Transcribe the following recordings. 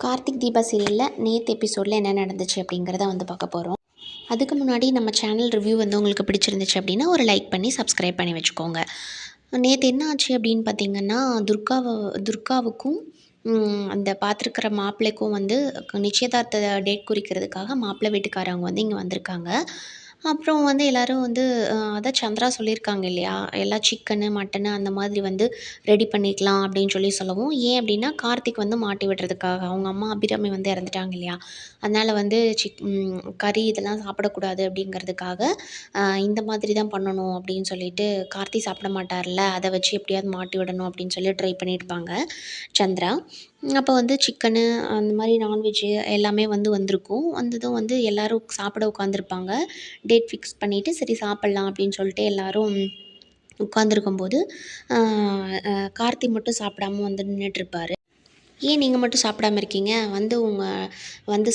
கார்த்திக் தீபா சீரியலில் நேற்று எபிசோடில் என்ன நடந்துச்சு அப்படிங்கிறத பார்க்க போகிறோம். அதுக்கு முன்னாடி நம்ம சேனல் ரிவ்யூ உங்களுக்கு பிடிச்சிருந்துச்சு அப்படின்னா ஒரு லைக் பண்ணி சப்ஸ்கிரைப் பண்ணி வச்சுக்கோங்க. நேற்று என்ன ஆச்சு அப்படின்னு பார்த்தீங்கன்னா, துர்காவுக்கும் அந்த பார்த்துருக்கிற மாப்பிள்ளைக்கும் நிச்சயதார்த்த டேட் குறிக்கிறதுக்காக மாப்பிள்ளை வீட்டுக்காரவங்க இங்கே வந்திருக்காங்க. அப்புறம் எல்லோரும் அதான் சந்திரா சொல்லியிருக்காங்க இல்லையா, எல்லாம் சிக்கனு மட்டனு அந்த மாதிரி ரெடி பண்ணிக்கலாம் அப்படின்னு சொல்லவும், ஏன் அப்படின்னா கார்த்திக் மாட்டி விடுறதுக்காக. அவங்க அம்மா அபிராமி இறந்துட்டாங்க இல்லையா, அதனால் கறி இதெல்லாம் சாப்பிடக்கூடாது அப்படிங்கிறதுக்காக இந்த மாதிரி தான் பண்ணணும் அப்படின்னு சொல்லிட்டு, கார்த்தி சாப்பிட மாட்டார்ல, அதை வச்சு எப்படியாவது மாட்டி விடணும் அப்படின்னு சொல்லி ட்ரை பண்ணியிருப்பாங்க சந்திரா. அப்போ சிக்கனு அந்த மாதிரி நான்வெஜ்ஜு எல்லாமே வந்திருக்கும். வந்ததும் எல்லோரும் சாப்பிட உட்காந்துருப்பாங்க. டேட் ஃபிக்ஸ் பண்ணிவிட்டு சரி சாப்பிட்லாம் அப்படின்னு சொல்லிட்டு எல்லோரும் உட்காந்துருக்கும்போது கார்த்தி மட்டும் சாப்பிடாம நின்றுட்டுருப்பாரு. ஏன் நீங்கள் மட்டும் சாப்பிடாம இருக்கீங்க,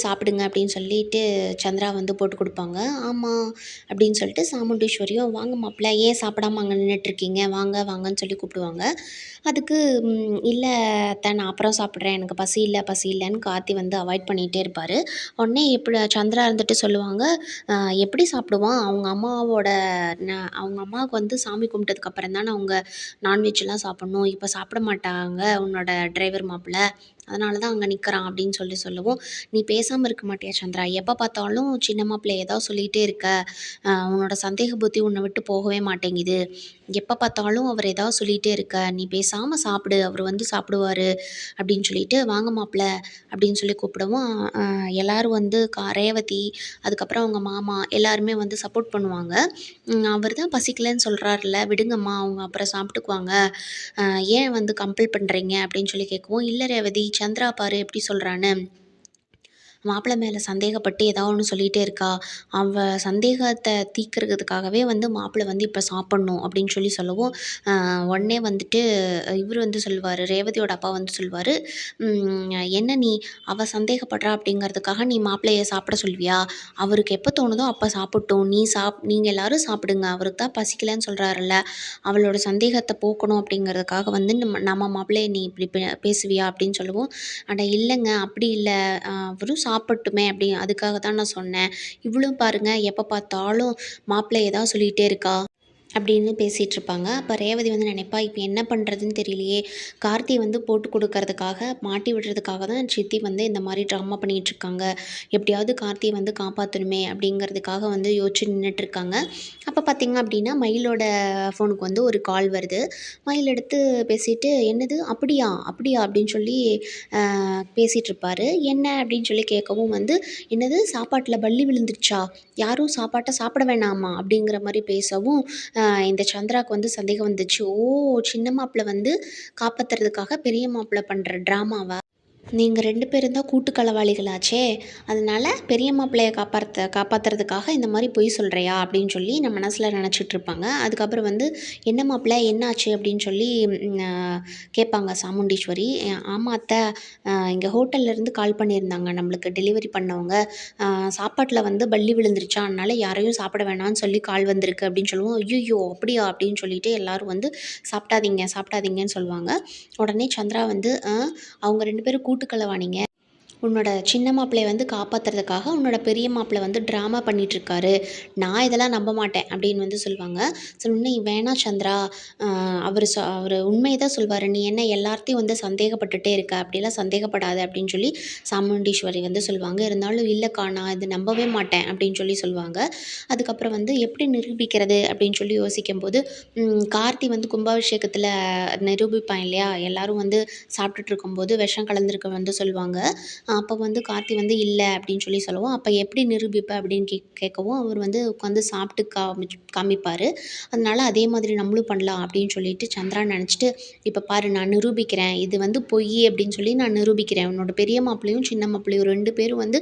சாப்பிடுங்க அப்படின்னு சொல்லிட்டு சந்திரா போட்டு கொடுப்பாங்க. ஆமாம் அப்படின்னு சொல்லிட்டு சாமுண்டீஸ்வரியும், வாங்க மாப்பிள்ள ஏன் சாப்பிடாம அங்கே நின்றுட்டுருக்கீங்க, வாங்க வாங்கன்னு சொல்லி கூப்பிடுவாங்க. அதுக்கு இல்லை நான் அப்புறம் சாப்பிட்றேன், எனக்கு பசி இல்லைன்னு கார்த்தி அவாய்ட் பண்ணிகிட்டே இருப்பார். உடனே எப்படி சந்திரா இருந்துட்டு சொல்லுவாங்க, எப்படி சாப்பிடுவான், அவங்க அம்மாவுக்கு சாமி கும்பிட்டதுக்கப்புறம் தானே அவங்க நான்வெஜ்லாம் சாப்பிட்ணும், இப்போ சாப்பிட மாட்டாங்க உன்னோட டிரைவர் மாப்பிள்ள, அதனால தான் அங்கே நிற்கிறான் அப்படின்னு சொல்லவும், நீ பேசாமல் இருக்க மாட்டியா சந்திரா, எப்போ பார்த்தாலும் சின்ன மாப்பிள்ளை ஏதாவது சொல்லிகிட்டே இருக்க, உன்னோட சந்தேக புத்தி உன்னை விட்டு போகவே மாட்டேங்குது, எப்போ பார்த்தாலும் அவர் ஏதாவது சொல்லிகிட்டே இருக்க, நீ பேசாமல் சாப்பிடு, அவர் சாப்பிடுவார் அப்படின்னு சொல்லிட்டு, வாங்க மாப்பிள்ள அப்படின்னு சொல்லி கூப்பிடவும், எல்லோரும் ரேவதி அதுக்கப்புறம் அவங்க மாமா எல்லாருமே சப்போர்ட் பண்ணுவாங்க. அவர் தான் பசிக்கலைன்னு சொல்கிறாருல, விடுங்கம்மா அவங்க அப்புறம் சாப்பிட்டுக்குவாங்க, ஏன் கம்பல் பண்ணுறீங்க அப்படின்னு சொல்லி கேட்கவும், இல்லை ரேவதி சந்திரா பாரு எப்படி சொல்கிறான்னு, மாப்பிள்ளை மேலே சந்தேகப்பட்டு ஏதாவது ஒன்று சொல்லிகிட்டே இருக்கா, அவள் சந்தேகத்தை தீர்க்கறதுக்காகவே மாப்பிள்ளை இப்போ சாப்பிட்ணும் அப்படின்னு சொல்லவும், உடனே இவர் சொல்லுவார், ரேவதியோட அப்பா சொல்லுவார், என்ன நீ அவள் சந்தேகப்படுறா அப்படிங்கிறதுக்காக நீ மாப்பிள்ளையை சாப்பிட சொல்வியா, அவருக்கு எப்போ தோணுதோ அப்போ சாப்பிட்டோம், நீங்கள் எல்லோரும் சாப்பிடுங்க, அவருக்கு தான் பசிக்கலைன்னு சொல்கிறாருல்ல, அவளோட சந்தேகத்தை போக்கணும் அப்படிங்கிறதுக்காக நம்ம மாப்பிள்ளையை நீ இப்படி பேசுவியா அப்படின்னு சொல்லவும், அட இல்லைங்க அப்படி இல்லை, அவரும் சாப்பிடட்டுமே அதுக்காக தான் நான் சொன்னேன், இவளும் பாருங்கள் எப்போ பார்த்தாலும் மாப்பிள்ளை ஏதாவது சொல்லிகிட்டே இருக்கா அப்படின்னு பேசிகிட்ருப்பாங்க. அப்போ ரேவதி நினைப்பா, இப்போ என்ன பண்ணுறதுன்னு தெரியலையே, கார்த்தியை போட்டு கொடுக்கறதுக்காக மாட்டி விடுறதுக்காக தான் சித்தி இந்த மாதிரி ட்ராமா பண்ணிகிட்ருக்காங்க, எப்படியாவது கார்த்தியை காப்பாற்றணுமே அப்படிங்கிறதுக்காக யோசிச்சு நின்றுட்டுருக்காங்க. அப்போ பார்த்திங்க அப்படின்னா மயிலோட ஃபோனுக்கு ஒரு கால் வருது. மயில் எடுத்து பேசிட்டு, என்னது அப்படியா அப்படியா அப்படின்னு சொல்லி பேசிகிட்ருப்பாரு. என்ன அப்படின்னு சொல்லி கேட்கவும் என்னது சாப்பாட்டில் பல்லி விழுந்துருச்சா, யாரும் சாப்பாட்டை சாப்பிட வேணாமா அப்படிங்கிற மாதிரி பேசவும், இந்த சந்திராவுக்கு சந்தேகம் வந்துச்சு. ஓ, சின்ன மாப்பிள்ளை காப்பாற்றுறதுக்காக பெரிய மாப்பிள்ளை பண்ணுற ட்ராமாவா, நீங்கள் 2 பேரும் தான் கூட்டு களவாளிகளாச்சே, அதனால் பெரிய மாப்பிள்ளையை காப்பாற்றுறதுக்காக இந்த மாதிரி பொய் சொல்கிறியா அப்படின்னு சொல்லி நம்ம மனசில் நினச்சிட்ருப்பாங்க. அதுக்கப்புறம் என்ன மாப்பிள்ளை என்னாச்சு அப்படின்னு சொல்லி கேட்பாங்க சாமுண்டீஸ்வரி. ஆமாம் அத்தை, இங்கே ஹோட்டல்லேருந்து கால் பண்ணியிருந்தாங்க நம்மளுக்கு டெலிவரி பண்ணவங்க, சாப்பாட்டில் பல்லி விழுந்துருச்சா, அதனால் யாரையும் சாப்பிட வேணாம்னு சொல்லி கால் வந்திருக்கு அப்படின்னு சொல்லுவோம். ஐயோ அப்படியா அப்படின்னு சொல்லிட்டு எல்லோரும் சாப்பிடாதீங்கன்னு சொல்லுவாங்க. உடனே சந்திரா அவங்க 2 பேரும் கூட்டுக்களவாணிங்க, உன்னோட சின்ன மாப்பிள்ளையை காப்பாற்றுறதுக்காக உன்னோட பெரிய மாப்பிள்ளை ட்ராமா பண்ணிகிட்ருக்காரு, நான் இதெல்லாம் நம்ப மாட்டேன் அப்படின்னு சொல்லுவாங்க. சொன்னே, வேணாம் சந்திரா, அவர் உண்மையை தான் சொல்வார், நீ என்ன எல்லாத்தையும் சந்தேகப்பட்டுட்டே இருக்க, அப்படிலாம் சந்தேகப்படாத அப்படின்னு சொல்லி சாமுண்டீஸ்வரி சொல்லுவாங்க. இருந்தாலும் இல்லைக்கா நான் இது நம்பவே மாட்டேன் அப்படின்னு சொல்லுவாங்க. அதுக்கப்புறம் எப்படி நிரூபிக்கிறது அப்படின்னு சொல்லி யோசிக்கும்போது, கார்த்தி கும்பாபிஷேகத்தில் நிரூபிப்பான் இல்லையா, எல்லோரும் சாப்பிட்டுட்டு இருக்கும்போது விஷம் கலந்துருக்கு சொல்லுவாங்க. அப்போ கார்த்தி இல்லை அப்படின்னு சொல்லவும், அப்போ எப்படி நிரூபிப்ப அப்படின்னு கேட்கவும், அவர் உட்காந்து சாப்பிட்டு காமிப்பார். அதனால அதே மாதிரி நம்மளும் பண்ணலாம் அப்படின்னு சொல்லிட்டு சந்திரா நினச்சிட்டு, இப்போ பாரு நான் நிரூபிக்கிறேன், இது பொய் அப்படின்னு சொல்லி நான் நிரூபிக்கிறேன், உன்னோட பெரிய மாப்பிள்ளையும் சின்ன மாப்பிள்ளையும் 2 பேரும்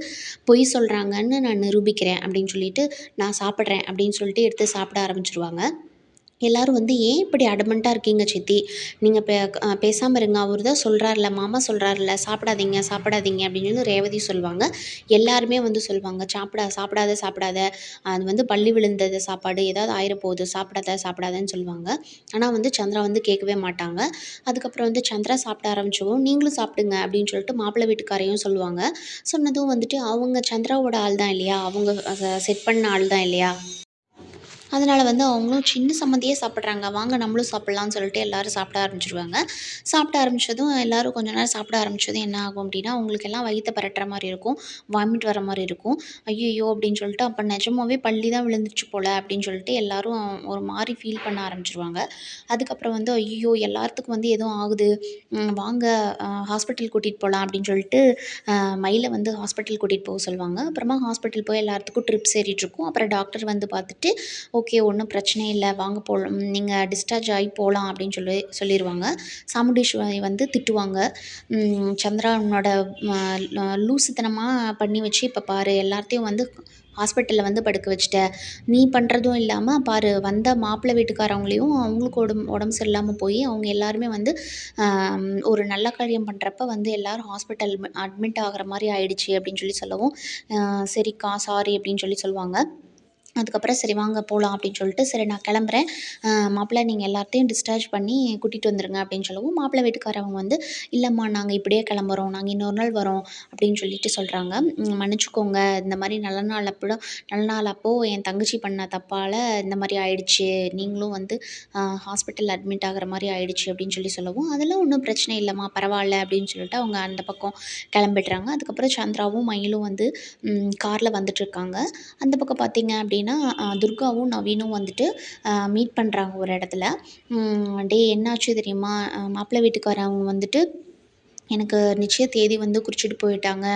பொய் சொல்கிறாங்கன்னு நான் நிரூபிக்கிறேன் அப்படின்னு சொல்லிட்டு, நான் சாப்பிட்றேன் அப்படின்னு சொல்லிட்டு எடுத்து சாப்பிட ஆரம்பிச்சிருவாங்க. எல்லாரும் வந்து, "ஏன் இப்படி அடமன்ட்டா இருக்கீங்க சித்தி? நீங்க பேசாம இருங்க. அவரு தான் சொல்றார்ல, மாமா சொல்றார்ல, சாப்பிடாதீங்க, சாப்பிடாதீங்க." அப்படின்னு சொல்லி ரேவதி சொல்லுவாங்க. எல்லாருமே வந்து சொல்லுவாங்க, சாப்பிடாத, சாப்பிடாத. அது வந்து பல்லி விழுந்தது சாப்பாடு. ஏதாவது ஆயிரப்போகுது. சாப்பிடாத, சாப்பிடாதன்னு சொல்லுவாங்க. ஆனா வந்து சந்திரா வந்து கேட்கவே மாட்டாங்க. அதுக்கப்புறம் வந்து சந்திரா சாப்பிட ஆரம்பிச்சவும், "நீங்களும் சாப்பிடுங்க." அப்படின்னு சொல்லிட்டு மாப்பிள்ளை வீட்டுக்காரையும் சொல்லுவாங்க. சொன்னதும் வந்துட்டு அவங்க சந்திராவோட ஆள் தான் இல்லையா? அவங்க செட் பண்ண ஆள் தான் இல்லையா? அதனால வந்து அவங்களும் சின்ன சம்மந்தியே சாப்பிட்றாங்க. வாங்க நம்மளும் சாப்பிட்லான்னு சொல்லிட்டு எல்லாரும் சாப்பிட ஆரம்பிச்சுருவாங்க. சாப்பிட ஆரம்பிச்சதும் எல்லாரும் கொஞ்ச நேரம் சாப்பிட ஆரம்பிச்சதும் என்ன ஆகும் அப்டின்னா, அவங்களுக்கெல்லாம் வயித்த பெரட்டுற மாரி இருக்கும். வாமிட் வர மாரி இருக்கும். "ஐய்யய்யோ!" அப்படின்னு சொல்லிட்டு, "அப்ப நிஜமாவே பல்லி தான் விழுந்துருச்சு போல" அப்படின்னு சொல்லிட்டு எல்லாரும் ஒரு மாரி ஃபீல் பண்ண ஆரம்பிச்சுருவாங்க. அதுக்கப்புறம் வந்து, "ஐய்யய்யோ! எல்லாத்துக்கும் வந்து எதுவும் ஆகுது. வாங்க ஹாஸ்பிட்டல் கூட்டிட்டு போலாம்" அப்படின்னு சொல்லிட்டு மயில வந்து ஹாஸ்பிட்டல் கூட்டிட்டு போக சொல்லுவாங்க. அப்புறமா ஹாஸ்பிட்டல் போய் எல்லாத்துக்கும் ட்ரிப்ஸ் ஏறிட்டுருக்கும். அப்புறம் டாக்டர் வந்து பார்த்துட்டு, "ஓகே, ஒண்ணும் பிரச்சனை இல்ல. வாங்க போலாம். நீங்க டிஸ்சார்ஜ் ஆயி போலாம்." அப்படின்னு சொல்லிருவாங்க. சாமுண்டீஸ்வரி வந்து திட்டுவாங்க. "சந்திரா உன்னோட லூசுத்தனமா பண்ணி வச்சு இப்ப பாரு எல்லாத்தையும் வந்து ஹாஸ்பிட்டல்ல வந்து படுக்க வச்சுட்ட. நீ பண்ணுறதும் இல்லாம பாரு வந்த மாப்பிள்ளை வீட்டுக்காரவங்களையும் அவங்களுக்கு உடம்பு சரியில்லாம போய் அவங்க எல்லாருமே வந்து ஒரு நல்ல காரியம் பண்ணுறப்ப வந்து எல்லாரும் ஹாஸ்பிட்டல் அட்மிட் ஆகுற மாரி ஆயிடுச்சு." அப்படின்னு சொல்லவும், "சரிக்கா, சாரி." அப்படின்னு சொல்லுவாங்க. அதுக்கப்புறம் "சரி வாங்க போலாம்." அப்படின்னு சொல்லிட்டு, "சரி நான் கிளம்புறேன். மாப்பிள நீங்க எல்லாத்தையும் டிஸ்சார்ஜ் பண்ணி கூட்டிட்டு வந்துருங்க." அப்படின்னு சொல்லவும், மாப்பிள்ளை வீட்டுக்காரவங்க வந்து, "இல்லம்மா நாங்க இப்படியே கிளம்புறோம். நாங்க இன்னொரு நாள் வரோம்." அப்படின்னு சொல்லிட்டு சொல்றாங்க. "மன்னிச்சுக்கோங்க. இந்த மாரி நல்ல நாள் அப்போ என் தங்கச்சி பண்ண தப்பால இந்த மாரி ஆயிடுச்சு. நீங்களும் வந்து ஹாஸ்பிட்டல் அட்மிட் ஆகுற மாரி ஆயிடுச்சு." அப்படின்னு சொல்லவும், "அதெல்லாம் ஒண்ணும் பிரச்சனை இல்லம்மா. பரவால்ல." அப்படின்னு சொல்லிட்டு அவங்க அந்த பக்கம் கிளம்பிடுறாங்க. அதுக்கப்புறம் சந்திராவும், மயிலும் வந்து கார்ல வந்துட்டுருக்காங்க. அந்த பக்கம் பார்த்தீங்க அப்படின்னா, துர்காவும், நவீனும் வந்துட்டு மீட் பண்றாங்க ஒரு இடத்துல. "டேய் என்னாச்சு தெரியுமா? மாப்பிள்ளை வீட்டுக்காரவங்க வந்துட்டு எனக்கு நிச்சய தேதி வந்து குறிச்சுட்டு போயிட்டாங்க.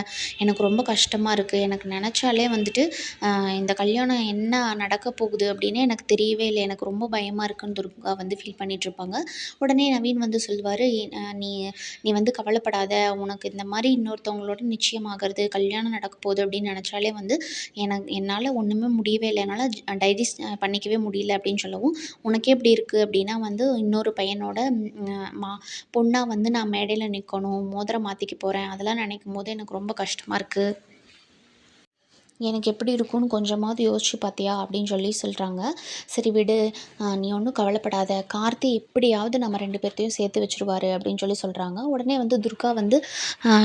எனக்கு ரொம்ப கஷ்டமா இருக்கு. எனக்கு நெனச்சாலே வந்துட்டு இந்த கல்யாணம் என்ன நடக்க போகுது அப்டின்னே எனக்கு தெரியவே இல்ல. எனக்கு ரொம்ப பயமா இருக்குன்னு" துர்கா வந்து ஃபீல் பண்ணிட்டுருப்பாங்க. உடனே நவீன் வந்து சொல்லுவாரு, நீ நீ வந்து கவலைப்படாத. உனக்கு இந்த மாரி இன்னொருத்தவங்களோட நிச்சயமாகறது, கல்யாணம் நடக்க போகுது அப்டின்னு நெனச்சாலே வந்து என்னால ஒண்ணுமே முடியவே இல்ல. என்னால டைஜஸ்ட் பண்ணிக்கவே முடியல" அப்டின்னு சொல்லவும், "உனக்கே இப்டி இருக்கு அப்டின்னா வந்து இன்னொரு பையனோட பொண்ணா வந்து நான் மேடையில நிக்கணும். மோதிரம் மாத்திக்க போறேன். அதெல்லாம் நினைக்கும்போது எனக்கு ரொம்ப கஷ்டமா இருக்கு. எனக்கு எப்படி இருக்கும்னு கொஞ்சமாவது யோசிச்சு பார்த்தியா?" அப்படின்னு சொல்றாங்க. "சரி விடு, நீ ஒண்ணும் கவலைப்படாத. கார்த்தி எப்படியாவது நம்ம 2 பேத்தையும் சேர்த்து வச்சுருவாரு." அப்படின்னு சொல்றாங்க. உடனே வந்து துர்கா வந்து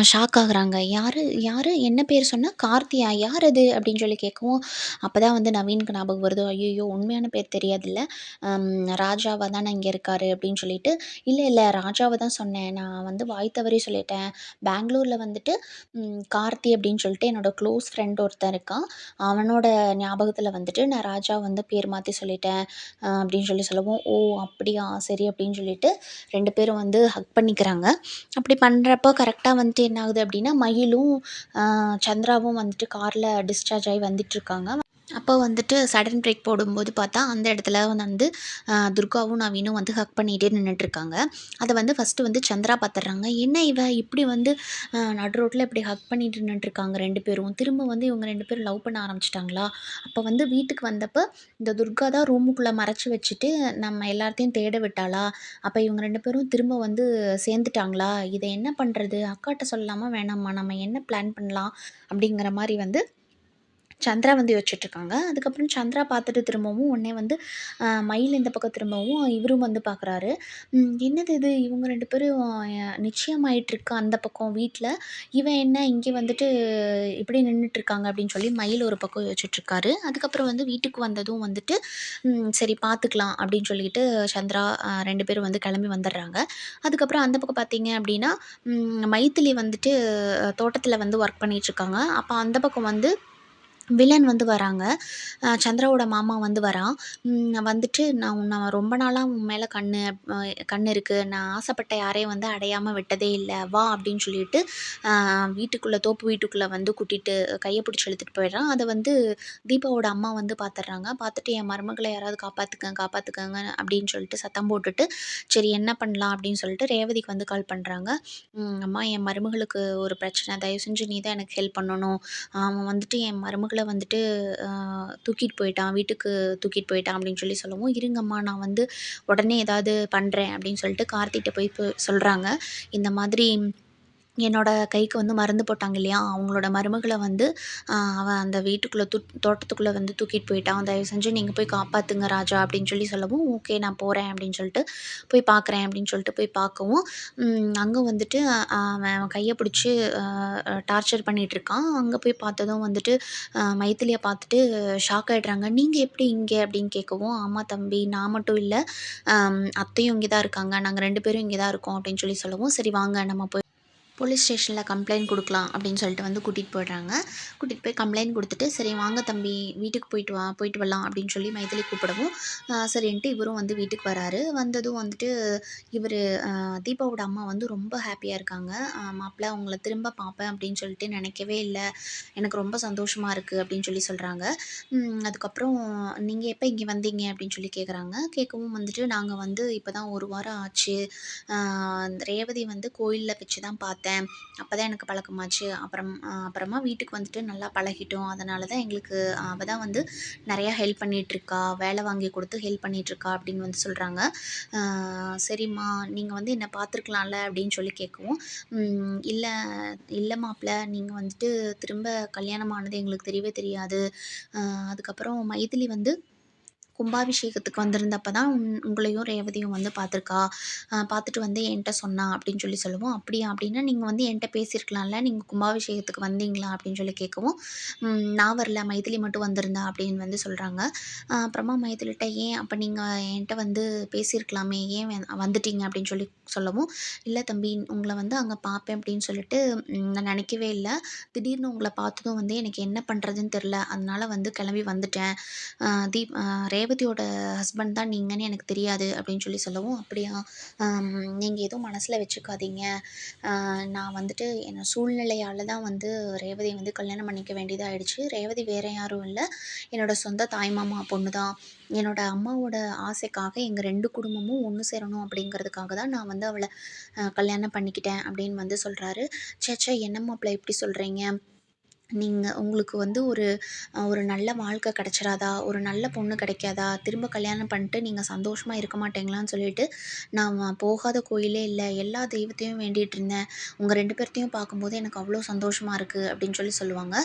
ஷாக் ஆகுறாங்க. "யாரு யாரு? என்ன பேர் சொன்ன? கார்த்தியா? யார் அது?" அப்படின்னு கேட்கவும், அப்பதான் வந்து நவீனுக்கு ஞாபகம் வருது. "ஐய்யய்யோ! உண்மையான பேர் தெரியாதுல்ல. அம் ராஜாவா தானே இங்க இருக்காரு." அப்படின்னு சொல்லிட்டு, "இல்ல, இல்ல ராஜாவ தான் சொன்னேன். நான் வந்து வாய் தவறி சொல்லிட்டேன். பெங்களூர்ல வந்துட்டு கார்த்தி அப்படின்னு சொல்லிட்டு என்னோட க்ளோஸ் ஃப்ரெண்ட் ஒருத்தன் இருக்கான். அவனோட ஞாபகத்துல வந்துட்டு நான் ராஜா வந்து பேர் மாத்தி சொல்லிட்டேன்." அப்படின்னு சொல்லவும், "ஓ! அப்படியா? சரி." அப்படின்னு சொல்லிட்டு 2 பேரும் வந்து ஹக் பண்ணிக்கிறாங்க. அப்படி பண்றப்போ கரெக்ட்டா வந்துட்டு என்ன ஆகுது அப்படின்னா, மயிலும், சந்திராவும் வந்துட்டு கார்ல டிஸ்சார்ஜ் ஆயி வந்துட்டுருக்காங்க. அப்போ வந்துட்டு சடன் பிரேக் போடும்போது பார்த்தா, அந்த இடத்துல வந்து துர்காவும், நவீனும் வந்து ஹக் பண்ணிட்டே நின்னுட்டுருக்காங்க. அத வந்து ஃபர்ஸ்ட்டு வந்து சந்திரா பார்த்துடுறாங்க. "என்ன இவ இப்படி வந்து நடு ரோட்ல இப்படி ஹக் பண்ணிட்டு நின்னுட்டுருக்காங்க 2 பேரும். திரும்ப வந்து இவங்க 2 பேரும் லவ் பண்ண ஆரம்பிச்சுட்டாங்களா?" அப்போ வந்து வீட்டுக்கு வந்தப்ப, இந்த துர்கா தான் ரூமுக்குள்ள மறைச்சு வச்சுட்டு நம்ம எல்லாத்தையும் தேட விட்டாளா? அப்ப இவங்க 2 பேரும் திரும்ப வந்து சேர்ந்துட்டாங்களா? இத என்ன பண்றது? அக்காட்ட சொல்லலாமா? வேணாமா? நம்ம என்ன பிளான் பண்ணலாம்? அப்படிங்கிற மாரி வந்து சந்திரா வந்து யோசிச்சுட்ருக்காங்க. அதுக்கப்புறம் சந்திரா பார்த்துட்டு திரும்பவும் உடனே வந்து மயில் இந்த பக்கம் திரும்பவும் இவரும் வந்து பார்க்குறாரு. என்னது இது? இவங்க 2 பேரும் நிச்சயமாயிட்டுருக்கு அந்த பக்கம் வீட்ல. இவன் என்ன இங்கே வந்துட்டு இப்படி நின்னுட்டுருக்காங்க அப்படின்னு சொல்லி மயில் ஒரு பக்கம் யோசிச்சுட்ருக்காரு. அதுக்கப்புறம் வந்து வீட்டுக்கு வந்ததும் வந்துட்டு, சரி பார்த்துக்கலாம் அப்படின்னு சொல்லிட்டு சந்திரா 2 பேரும் வந்து கிளம்பி வந்துடுறாங்க. அதுக்கப்புறம் அந்த பக்கம் பார்த்தீங்க அப்படின்னா, மைதிலி வந்துட்டு தோட்டத்தில வந்து ஒர்க் பண்ணிட்டுருக்காங்க. அப்ப அந்த பக்கம் வந்து வில்லன் வந்து வராங்க. சந்திராவோட மாமா வந்து வரான். வந்துட்டு "நான் உன்ன ரொம்ப நாளா உன் மேல கண்ணு இருக்கு. நான் ஆசைப்பட்ட யாரையும் வந்து அடையாம விட்டதே இல்ல. வா" அப்படின்னு சொல்லிட்டு தோப்பு வீட்டுக்குள்ள வந்து கூட்டிட்டு கைய பிடிச்சு இழுத்துட்டு போயிடுறான். அத வந்து தீபாவோட அம்மா வந்து பார்த்துடுறாங்க. பார்த்துட்டு "என் மருமகள யாராவது காப்பாத்துங்க, காப்பாத்துக்கங்க" அப்படின்னு சொல்லிட்டு சத்தம் போட்டுட்டு, சரி என்ன பண்ணலாம் அப்படின்னு சொல்லிட்டு ரேவதிக்கு வந்து கால் பண்றாங்க. "அம்மா என் மருமகளுக்கு ஒரு பிரச்சனை. தயவு செஞ்சு நீ தான் எனக்கு ஹெல்ப் பண்ணணும். அவன் வந்துட்டு என் மருமகள மாப்பிள்ளை வந்துட்டு தூக்கிட்டு போயிட்டான், வீட்டுக்கு தூக்கிட்டு போயிட்டான் அப்படின்னு சொல்லவும், இருங்கம்மா நான் வந்து உடனே ஏதாவது பண்ணுறேன் அப்படின்னு சொல்லிட்டு கார்த்திகிட்ட போய் சொல்கிறாங்க. இந்த மாதிரி என்னோட கைக்கு வந்து மருந்து போட்டாங்க இல்லையா, அவங்களோட மருமகள வந்து அவன் அந்த வீட்டுக்குள்ளே தோட்டத்துக்குள்ளே வந்து தூக்கிட்டு போயிட்டான். தயவு செஞ்சு நீங்கள் போய் காப்பாத்துங்க ராஜா அப்படின்னு சொல்லவும், ஓகே நான் போகிறேன் அப்படின்னு சொல்லிட்டு போய் பார்க்குறேன் அப்படின்னு சொல்லிட்டு போய் பார்க்கவும், அங்கே வந்துட்டு அவன் கையை பிடிச்சி டார்ச்சர் பண்ணிகிட்ருக்கான். அங்கே போய் பார்த்ததும் வந்துட்டு மைதிலியை பார்த்துட்டு ஷாக் ஆகிடுறாங்க. நீங்கள் எப்படி இங்கே அப்படின்னு கேட்கவும், ஆமாம் தம்பி நான் மட்டும் இல்லை, அத்தையும் இங்கே தான் இருக்காங்க, நாங்கள் 2 பேரும் இங்கே தான் இருக்கோம் அப்படின்னு சொல்லவும், சரி வாங்க நம்ம போய் போலீஸ் ஸ்டேஷனில் கம்ப்ளைண்ட் கொடுக்கலாம் அப்படின்னு சொல்லிட்டு வந்து கூட்டிகிட்டு போயிடுறாங்க. கூட்டிகிட்டு போய் கம்ப்ளைண்ட் கொடுத்துட்டு, சரி வாங்க தம்பி வீட்டுக்கு போயிட்டு வரலாம் அப்படின்னு சொல்லி மைதிலி கூப்பிடவும், சரின்ட்டு இவரும் வந்து வீட்டுக்கு வராரு. வந்ததும் வந்துட்டு இவர் தீபாவோட அம்மா வந்து ரொம்ப ஹாப்பியாக இருக்காங்க. மாப்பிள்ளை அவங்கள திரும்ப பார்ப்பேன் அப்படின்னு சொல்லிட்டு நினைக்கவே இல்லை, எனக்கு ரொம்ப சந்தோஷமாக இருக்குது அப்படின்னு சொல்கிறாங்க. அதுக்கப்புறம் நீங்கள் எப்போ இங்கே வந்தீங்க அப்படின்னு சொல்லி கேட்குறாங்க. கேட்கவும் வந்துட்டு நாங்கள் வந்து இப்போ தான் 1 வாரம் ஆச்சு, ரேவதி வந்து கோயிலில் வச்சு தான் பார்த்தேன், அப்போ தான் எனக்கு பழக்கமாச்சு, அப்புறமா வீட்டுக்கு வந்துட்டு நல்லா பழகிட்டோம், அதனால தான் எங்களுக்கு அவள் தான் வந்து நிறையா ஹெல்ப் பண்ணிகிட்ருக்கா, வேலை வாங்கி கொடுத்து ஹெல்ப் பண்ணிகிட்ருக்கா அப்படின்னு வந்து சொல்கிறாங்க. சரிம்மா நீங்கள் வந்து என்னை பார்த்துருக்கலாம்ல அப்படின்னு சொல்லி கேட்கவும், இல்லை இல்லை மாப்பிள்ளை நீங்கள் வந்துட்டு திரும்ப கல்யாணம் ஆனது எங்களுக்கு தெரியவே தெரியாது, அதுக்கப்புறம் மைதிலி வந்து கும்பாபிஷேகத்துக்கு வந்திருந்தப்ப தான் உங்களையும் ரேவதியும் வந்து பார்த்துருக்கா, பார்த்துட்டு வந்து என்கிட்ட சொன்னா அப்படின்னு சொல்லவும், அப்படியா அப்படின்னா நீங்கள் வந்து என்கிட்ட பேசியிருக்கலாம்ல, நீங்கள் கும்பாபிஷேகத்துக்கு வந்தீங்களா அப்படின்னு சொல்லி கேட்கவும், நான் வரல மைதிலி மட்டும் வந்திருந்தா அப்படின்னு வந்து சொல்கிறாங்க. அப்புறமா மைதிலிட்ட ஏன் அப்போ நீங்கள் என்கிட்ட வந்து பேசியிருக்கலாமே, ஏன் வந்துட்டீங்க அப்படின்னு சொல்லவும், இல்லை தம்பி உங்களை வந்து அங்கே பார்ப்பேன் அப்படின்னு சொல்லிட்டு நான் நினைக்கவே இல்லை, திடீர்னு உங்களை பார்த்ததும் வந்து எனக்கு என்ன பண்ணுறதுன்னு தெரில, அதனால வந்து கிளம்பி வந்துட்டேன், ரேவதியோட ஹஸ்பண்ட் தான் நீங்கன்னு எனக்கு தெரியாது அப்படின்னு சொல்லவும், அப்படியா நீங்கள் எதுவும் மனசில் வச்சுக்காதீங்க, நான் வந்துட்டு என் சூழ்நிலையால் தான் வந்து ரேவதியை வந்து கல்யாணம் பண்ணிக்க வேண்டியதாகிடுச்சு, ரேவதி வேறு யாரும் இல்லை, என்னோடய சொந்த தாய்மாமா பொண்ணு தான், என்னோடய அம்மாவோட ஆசைக்காக எங்கள் 2 குடும்பமும் ஒன்று சேரணும் அப்படிங்கிறதுக்காக தான் நான் வந்து அவளை கல்யாணம் பண்ணிக்கிட்டேன் அப்படின்னு வந்து சொல்கிறாரு. ச்சே என்ன மாப்பிள்ளை இப்படி சொல்கிறீங்க, உங்களுக்கு வந்து ஒரு நல்ல வாழ்க்கை கிடச்சிராதா, ஒரு நல்ல பொண்ணு கிடைக்காதா, திரும்ப கல்யாணம் பண்ணிட்டு நீங்கள் சந்தோஷமாக இருக்க மாட்டீங்களான்னு சொல்லிட்டு நான் போகாத கோயிலே இல்லை, எல்லா தெய்வத்தையும் வேண்டிகிட்டு இருந்தேன், உங்கள் 2 பேர்த்தையும் பார்க்கும்போது எனக்கு அவ்வளோ சந்தோஷமாக இருக்குது அப்படின்னு சொல்லுவாங்க.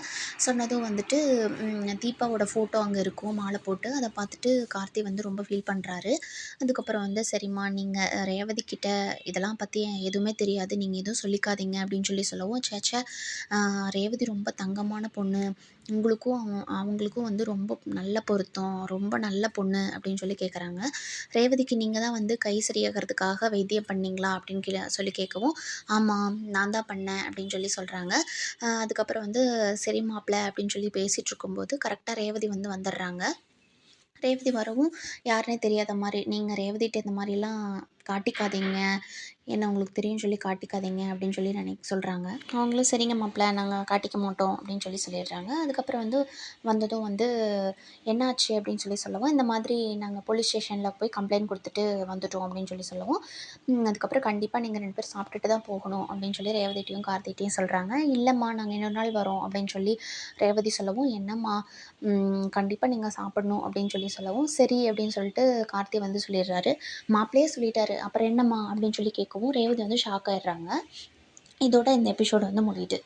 சொன்னதும் வந்துட்டு தீபாவோட ஃபோட்டோ அங்கே இருக்கும் மாலை போட்டு, அதை பார்த்துட்டு கார்த்தி வந்து ரொம்ப ஃபீல் பண்ணுறாரு. அதுக்கப்புறம் வந்து சரிம்மா நீங்கள் ரேவதி கிட்ட இதெல்லாம் பற்றி எதுவுமே தெரியாது, நீங்கள் எதுவும் சொல்லிக்காதீங்க அப்படின்னு சொல்லவும், சேச்சே ரேவதி ரொம்ப தங்கமான பொண்ணு, உங்களுக்கும் அவங்களுக்கும் வந்து ரொம்ப நல்ல பொருத்தம், ரொம்ப நல்ல பொண்ணு அப்படின்னு கேட்குறாங்க. ரேவதிக்கு நீங்கள் தான் வந்து கை சரியாகிறதுக்காக வைத்தியம் பண்ணீங்களா அப்படின்னு சொல்லி கேட்கவும், ஆமாம் நான் தான் பண்ணேன் அப்படின்னு சொல்கிறாங்க. அதுக்கப்புறம் வந்து சரி மாப்பிள்ளை அப்படின்னு பேசிகிட்டு இருக்கும்போது கரெக்டாக ரேவதி வந்து வந்துடுறாங்க. ரேவதி வரவும் யாருனே தெரியாத மாதிரி, நீங்கள் ரேவதிட்ட இந்த மாதிரிலாம் காட்டிக்காதீங்க, என்ன உங்களுக்கு தெரியும்னு காட்டிக்காதீங்க அப்படின்னு சொல்கிறாங்க. அவங்களும் சரிங்க மாப்பிள்ளை நாங்கள் காட்டிக்க மாட்டோம் அப்படின்னு சொல்லிடுறாங்க. அதுக்கப்புறம் வந்து வந்ததும் வந்து என்னாச்சு அப்படின்னு சொல்லவும், இந்த மாதிரி நாங்கள் போலீஸ் ஸ்டேஷனில் போய் கம்ப்ளைண்ட் கொடுத்துட்டு வந்துட்டோம் அப்படின்னு சொல்லவும், அதுக்கப்புறம் கண்டிப்பாக நீங்கள் 2 பேர் சாப்பிட்டுட்டு தான் போகணும் அப்படின்னு ரேவதிட்டையும் கார்த்திகிட்டையும் சொல்கிறாங்க. இல்லைம்மா நாங்கள் இன்னொரு நாள் வரோம் அப்படின்னு ரேவதி சொல்லவும், என்னம்மா கண்டிப்பாக நீங்கள் சாப்பிடணும் அப்படின்னு சொல்லவும், சரி அப்படின்னு சொல்லிட்டு கார்த்தி வந்து சொல்லிடுறாரு. மாப்பிள்ளையே சொல்லிட்டாரு அப்புறம் என்னம்மா அப்படின்னு கேட்கவும் ரேவதி வந்து ஷாக் ஆயிடுறாங்க. இதோட இந்த எபிசோடு வந்து முடியுது.